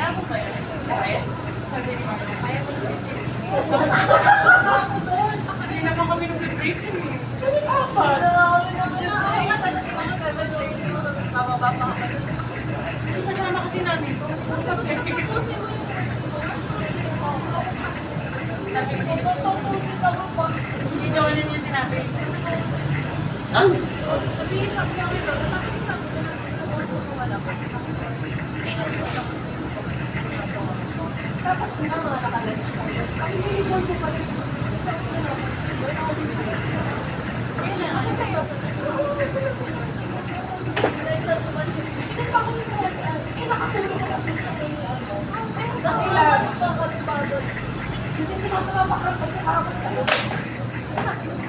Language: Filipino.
Hindi naman kami nag-breaking eh. Kasama kasi namin ito. Hindi daw ano niya sinabi. Ay! Tapos nga mga naka-lunch tayo. Ang nilipon ko pa rin. Kasi sa'yo. Hindi pa ako sa WhatsApp. Nakatulog ko lang sa kailangan. Kasi sinasama ka pagkakakot ka.